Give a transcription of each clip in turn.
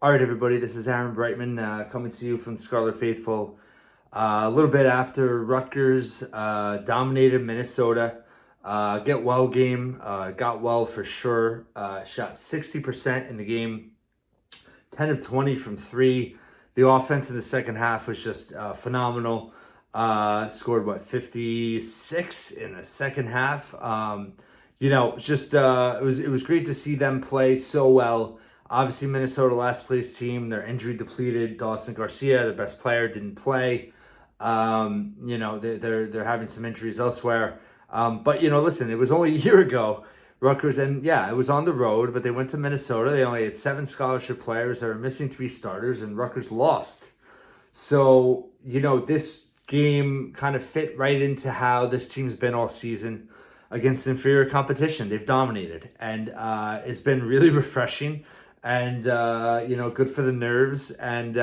All right, everybody, this is Aaron Breitman coming to you from the Scarlet Faithful. A little bit after Rutgers dominated Minnesota. Get well game, got well for sure. Shot 60% in the game, 10 of 20 from three. The offense in the second half was just phenomenal. Scored, 56 in the second half. It was great to see them play so well. Obviously, Minnesota last place team. They're injury depleted. Dawson Garcia, the best player, didn't play. They're having some injuries elsewhere. But listen, it was only a year ago, Rutgers, and yeah, it was on the road, but they went to Minnesota. They only had 7 scholarship players. They were missing 3 starters, and Rutgers lost. So this game kind of fit right into how this team's been all season against inferior competition. They've dominated, and it's been really refreshing and good for the nerves. And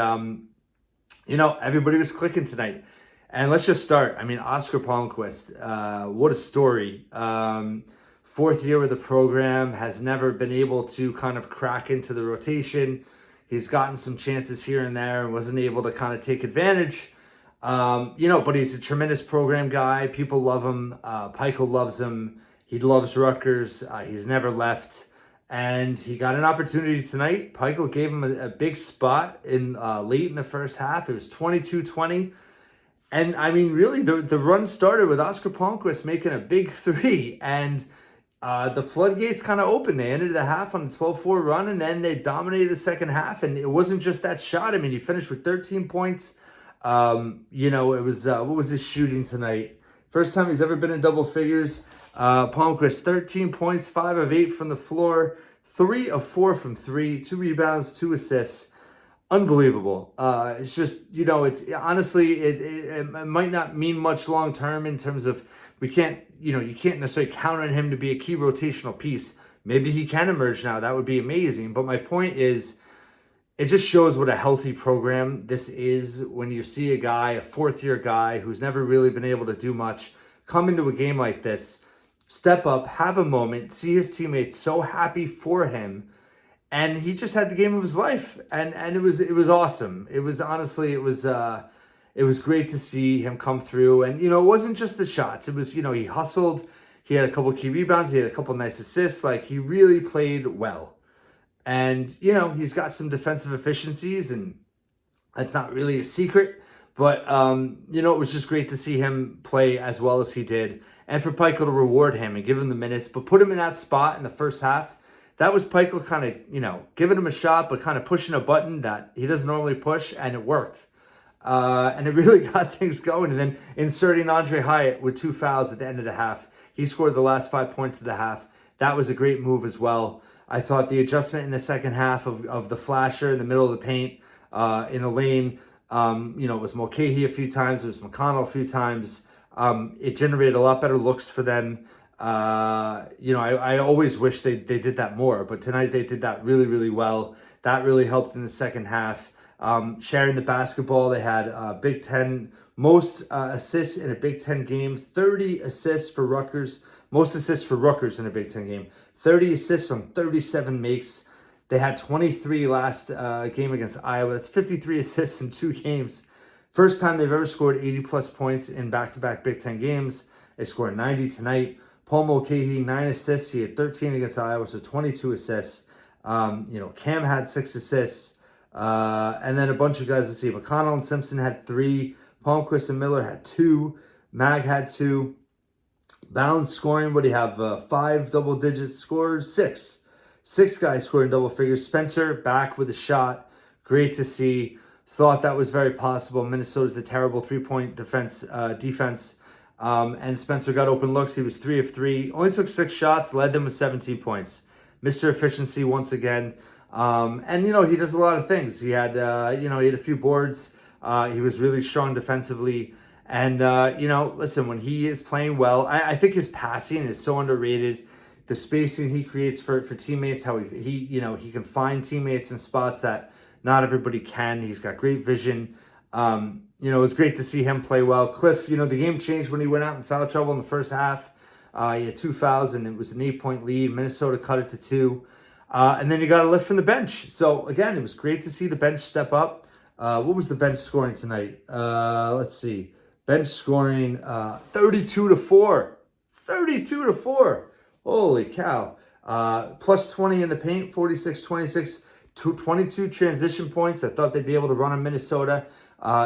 everybody was clicking tonight. And let's just start. I mean, Oskar Palmquist, what a story. 4th year with the program, has never been able to kind of crack into the rotation. He's gotten some chances here and there and wasn't able to kind of take advantage. But he's a tremendous program guy. People love him. Pikel loves him. He loves Rutgers. He's never left. And he got an opportunity tonight. Pikel gave him a big spot in late in the first half. It was 22-20. And I mean, really, the run started with Oskar Palmquist making a big 3. And the floodgates kind of opened. They ended the half on a 12-4 run, and then they dominated the second half. And it wasn't just that shot. I mean, he finished with 13 points. It was, what was his shooting tonight? First time he's ever been in double figures. Palmquist, 13 points, 5 of 8 from the floor, 3 of 4 from 3, 2 rebounds, 2 assists. Unbelievable. It's just, it's honestly, it might not mean much long term in terms of you can't necessarily count on him to be a key rotational piece. Maybe he can emerge now. That would be amazing. But my point is, it just shows what a healthy program this is when you see a guy, a 4th-year guy who's never really been able to do much, come into a game like this, step up, have a moment, see his teammates so happy for him, and he just had the game of his life, and it was awesome. It was honestly, it was great to see him come through, and it wasn't just the shots. It was he hustled, he had a couple key rebounds, he had a couple nice assists. Like, he really played well. And, he's got some defensive efficiencies, and that's not really a secret. But, it was just great to see him play as well as he did. And for Pikel to reward him and give him the minutes, but put him in that spot in the first half. That was Pikel kind of, giving him a shot, but kind of pushing a button that he doesn't normally push, and it worked. And it really got things going. And then inserting Andre Hyatt with 2 fouls at the end of the half. He scored the last 5 points of the half. That was a great move as well. I thought the adjustment in the second half of the flasher in the middle of the paint, in the lane, it was Mulcahy a few times, it was McConnell a few times. It generated a lot better looks for them. I always wish they did that more, but tonight they did that really, really well. That really helped in the second half. Sharing the basketball, they had Big Ten, most assists in a Big Ten game, 30 assists for Rutgers, most assists for Rutgers in a Big Ten game, 30 assists on 37 makes. They had 23 last game against Iowa. That's 53 assists in 2 games. First time they've ever scored 80-plus points in back-to-back Big Ten games. They scored 90 tonight. Paul Mulcahy, 9 assists. He had 13 against Iowa, so 22 assists. Cam had 6 assists. And then a bunch of guys, let's see, McConnell and Simpson had 3. Palmquist and Miller had 2. Mag had 2. Balanced scoring, what do you have? 5 double-digit scores? 6. 6 guys scoring double figures. Spencer back with a shot. Great to see. Thought that was very possible. Minnesota's a terrible 3-point defense. And Spencer got open looks. He was 3 of 3. Only took 6 shots. Led them with 17 points. Mr. Efficiency once again. And he does a lot of things. He had he had a few boards. He was really strong defensively. And, listen, when he is playing well, I think his passing is so underrated. The spacing he creates for teammates, how he can find teammates in spots that not everybody can. He's got great vision. It was great to see him play well. Cliff, the game changed when he went out in foul trouble in the first half. He had 2 fouls, and it was an 8-point lead. Minnesota cut it to 2. And then you got to lift from the bench. So again, it was great to see the bench step up. What was the bench scoring tonight? Let's see. Bench scoring 32 to 4. 32 to 4. Holy cow. Plus 20 in the paint, 46, 26, 22 transition points. I thought they'd be able to run on Minnesota.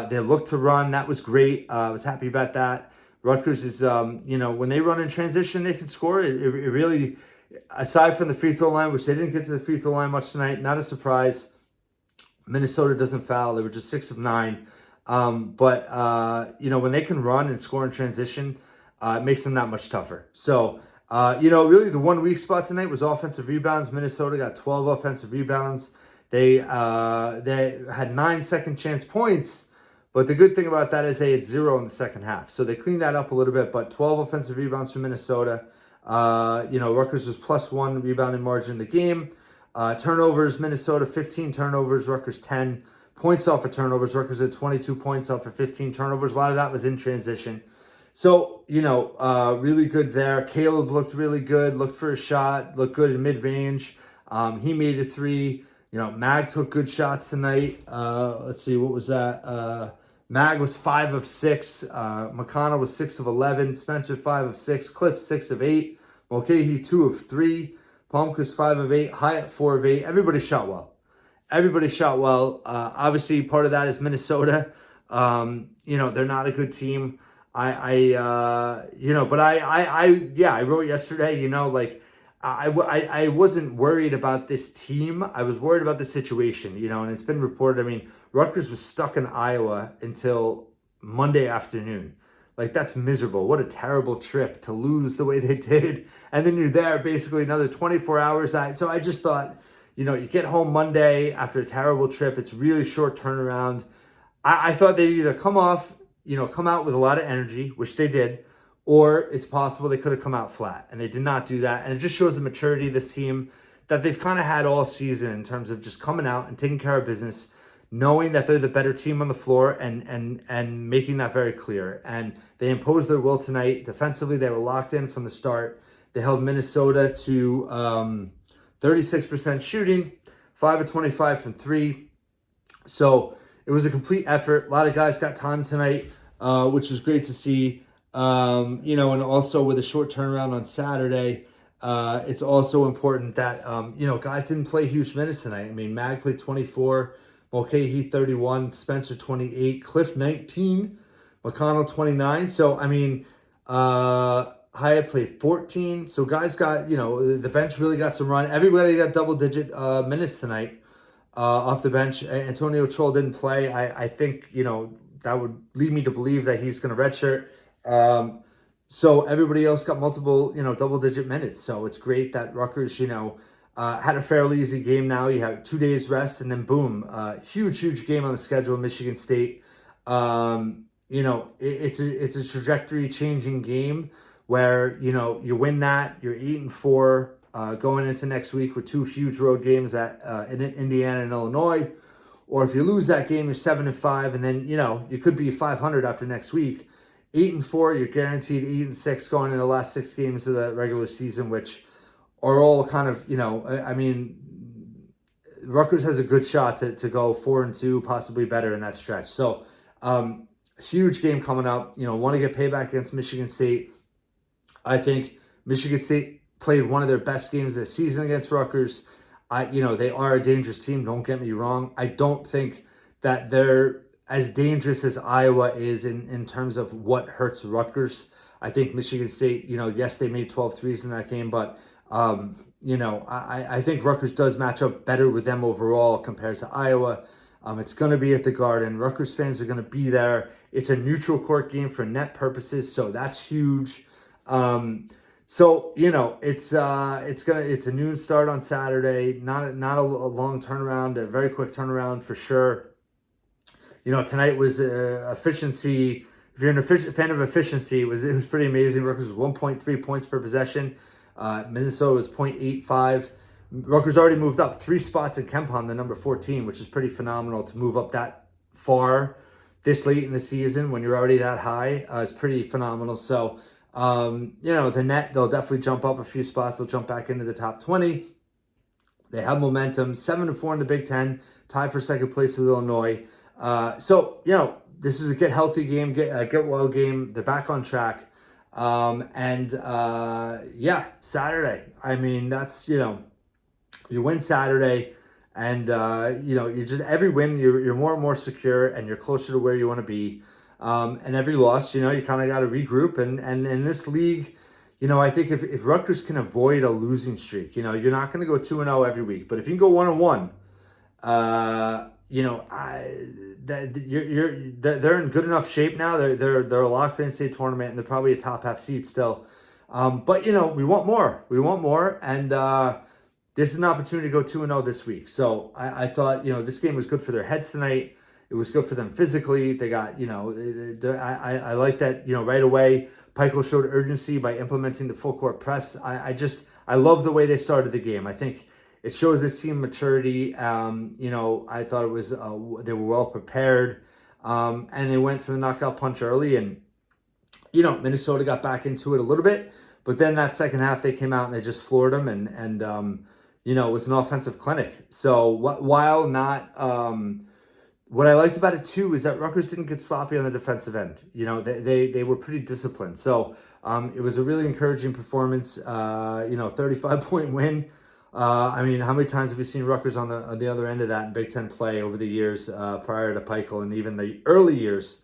They looked to run. That was great. I was happy about that. Rutgers is, when they run in transition, they can score. It really, aside from the free throw line, which they didn't get to the free throw line much tonight, not a surprise. Minnesota doesn't foul. They were just 6 of 9. But when they can run and score in transition, it makes them that much tougher. So, really the one weak spot tonight was offensive rebounds. Minnesota got 12 offensive rebounds. They had 9 second chance points, but the good thing about that is they had 0 in the second half. So they cleaned that up a little bit, but 12 offensive rebounds from Minnesota. Rutgers was +1 rebounding margin in the game. Turnovers, Minnesota 15 turnovers, Rutgers 10 points off of turnovers. Rutgers had 22 points off of 15 turnovers. A lot of that was in transition. So, really good there. Caleb looked really good, looked for a shot, looked good in mid-range. He made a 3. Mag took good shots tonight. Let's see, what was that? Mag was 5 of 6. McConnell was 6 of 11. Spencer 5 of 6. Cliff 6 of 8. Mulcahy 2 of 3. Palmquist 5 of 8. Hyatt 4 of 8. Everybody shot well. Obviously, part of that is Minnesota. They're not a good team. I wrote yesterday, I wasn't worried about this team. I was worried about the situation, and it's been reported. I mean, Rutgers was stuck in Iowa until Monday afternoon. That's miserable. What a terrible trip to lose the way they did. And then you're there basically another 24 hours. So I just thought, you get home Monday after a terrible trip. It's really short turnaround. I thought they'd either come out with a lot of energy, which they did, or it's possible they could have come out flat, and they did not do that. And it just shows the maturity of this team that they've kind of had all season in terms of just coming out and taking care of business, knowing that they're the better team on the floor and making that very clear. And they imposed their will tonight. Defensively, they were locked in from the start. They held Minnesota to 36% shooting, 5 of 25 from 3. So it was a complete effort. A lot of guys got time tonight, which was great to see. And also with a short turnaround on Saturday, it's also important that, guys didn't play huge minutes tonight. I mean, Mag played 24, Mulcahy 31, Spencer 28, Cliff 19, McConnell 29. So, Hyatt played 14. So guys got, the bench really got some run. Everybody got double-digit minutes tonight off the bench. Antonio Troll didn't play. I think, that would lead me to believe that he's going to redshirt. So everybody else got multiple, double-digit minutes. So it's great that Rutgers, had a fairly easy game now. You have 2 days rest, and then boom, huge game on the schedule in Michigan State. It's a trajectory-changing game where, you win that, you're 8-4, going into next week with 2 huge road games in Indiana and Illinois. Or if you lose that game, you're 7-5, and then, you could be 500 after next week. 8-4, you're guaranteed 8-6 going in the last 6 games of the regular season, which are all kind of, Rutgers has a good shot to go 4-2, possibly better in that stretch. So, huge game coming up. Want to get payback against Michigan State. I think Michigan State played one of their best games this season against Rutgers. They are a dangerous team. Don't get me wrong. I don't think that they're as dangerous as Iowa is in terms of what hurts Rutgers. I think Michigan State, yes, they made 12 threes in that game, but, I think Rutgers does match up better with them overall compared to Iowa. It's going to be at the Garden. Rutgers fans are going to be there. It's a neutral court game for net purposes, so that's huge. It's a noon start on Saturday. Not a long turnaround, a very quick turnaround for sure. Tonight was efficiency. If you're a fan of efficiency, it was pretty amazing. Rutgers was 1.3 points per possession. Minnesota was 0.85. Rutgers already moved up 3 spots in KenPom, the number 14, which is pretty phenomenal to move up that far this late in the season when you're already that high. It's pretty phenomenal. So, the net, they'll definitely jump up a few spots. They'll jump back into the top 20. They have momentum, 7-4 in the Big Ten, tied for second place with Illinois. So, this is a get healthy game, get well game. They're back on track. Saturday. I mean, that's, you win Saturday, and you just every win you're more and more secure, and you're closer to where you want to be. And every loss, you kind of got to regroup. And in this league, I think if Rutgers can avoid a losing streak, you're not going to go 2-0 every week, but if you can go 1-1, they're in good enough shape now. They're a lock for the state tournament, and they're probably a top half seed still. But we want more. We want more, and this is an opportunity to go 2-0 this week. So I thought this game was good for their heads tonight. It was good for them physically. They got I like that right away. Pikel showed urgency by implementing the full court press. I love the way they started the game. I think it shows this team maturity. I thought it was they were well prepared, and they went for the knockout punch early, and Minnesota got back into it a little bit, but then that second half they came out and they just floored them, and it was an offensive clinic. So while not what I liked about it too is that Rutgers didn't get sloppy on the defensive end. They were pretty disciplined. So it was a really encouraging performance. 35-point win. How many times have we seen Rutgers on the other end of that in Big Ten play over the years prior to Pikel and even the early years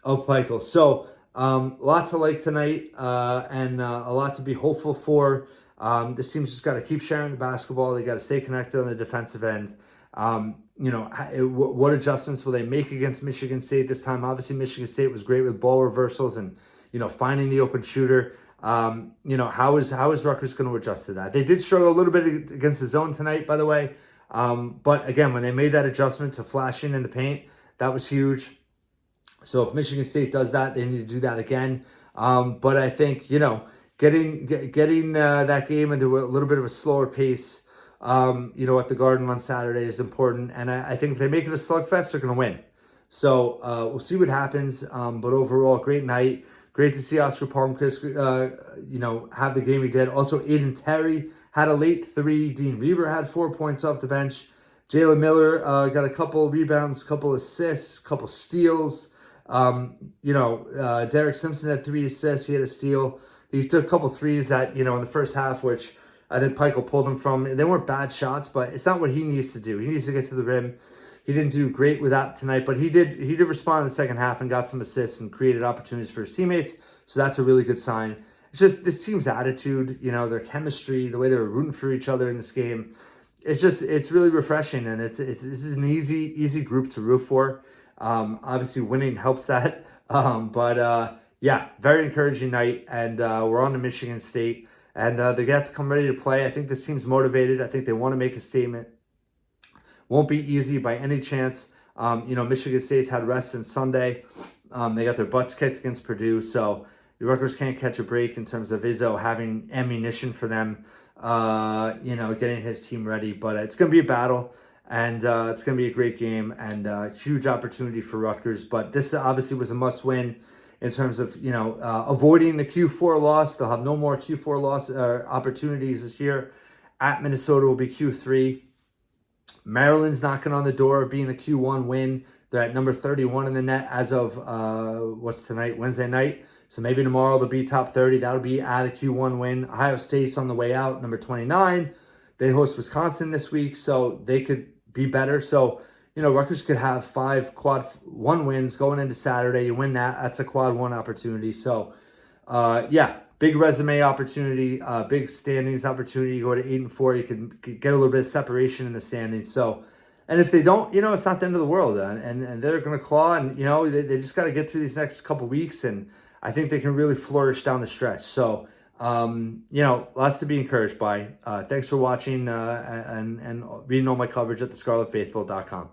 of Pikel? So lots to like tonight and a lot to be hopeful for. This team's just got to keep sharing the basketball. They got to stay connected on the defensive end. What adjustments will they make against Michigan State this time? Obviously, Michigan State was great with ball reversals and finding the open shooter. How is Rutgers going to adjust to that? They did struggle a little bit against the zone tonight, by the way. But again, when they made that adjustment to flashing in the paint, that was huge. So if Michigan State does that, they need to do that again. But I think getting that game into a little bit of a slower pace. At the Garden on Saturday is important. And I think if they make it a slugfest, they're going to win. So we'll see what happens. But overall, great night. Great to see Oskar Palmquist, have the game he did. Also, Aiden Terry had a late 3. Dean Reber had 4 points off the bench. Jalen Miller got a couple rebounds, couple assists, couple steals. Derek Simpson had 3 assists. He had a steal. He took a couple threes that, in the first half, which I think Pikel pulled him from. They weren't bad shots, but it's not what he needs to do. He needs to get to the rim. He didn't do great with that tonight, but he did respond in the second half and got some assists and created opportunities for his teammates. So that's a really good sign. It's just this team's attitude, their chemistry, the way they were rooting for each other in this game. It's really refreshing, and this is an easy group to root for. Obviously, winning helps that. Very encouraging night, and we're on to Michigan State. And they're going to have to come ready to play. I think this team's motivated. I think they want to make a statement. Won't be easy by any chance. Michigan State's had rest since Sunday. They got their butts kicked against Purdue. So the Rutgers can't catch a break in terms of Izzo having ammunition for them, getting his team ready. But it's going to be a battle, and it's going to be a great game and a huge opportunity for Rutgers. But this obviously was a must-win. In terms of, avoiding the Q4 loss. They'll have no more Q4 loss opportunities this year. At Minnesota will be Q3. Maryland's knocking on the door of being a Q1 win. They're at number 31 in the net as of, what's tonight? Wednesday night. So maybe tomorrow they'll be top 30. That'll be at a Q1 win. Ohio State's on the way out, number 29. They host Wisconsin this week, so they could be better. So, Rutgers could have 5 quad 1 wins going into Saturday. You win that, that's a quad 1 opportunity. So, big resume opportunity, big standings opportunity. You go to 8-4, you can get a little bit of separation in the standings. So, and if they don't, it's not the end of the world. And they're going to claw, and, they just got to get through these next couple weeks. And I think they can really flourish down the stretch. So, lots to be encouraged by. Thanks for watching and reading all my coverage at thescarletfaithful.com.